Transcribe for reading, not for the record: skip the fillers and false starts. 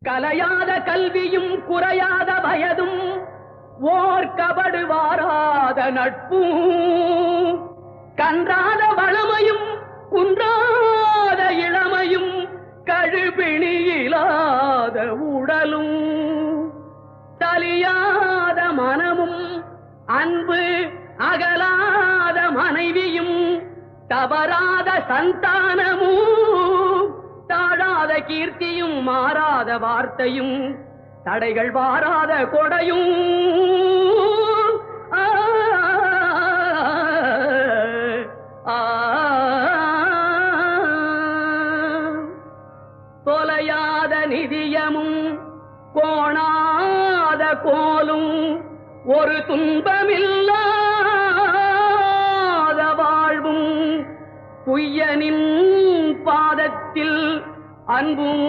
கலையாத கல்வியும் குறையாத வயதும் ஓர் கபடு வாராத நட்பும் கன்றாத வளமையும் குன்றாத இளமையும் கழுபிணியிலாத உடலும் தலியாத மனமும் அன்பு அகலாத மனைவியும் தவறாத சந்தானமும் தாழாத கீர்த்தியும் மாறாத வார்த்தையும் தடைகள் வாராத கொடையும் தொலையாத நிதியமும் கோணாத கோலும் ஒரு துன்பமில்லாத வாழ்வும் குய்யனின் பாதத்தில் அன்பும்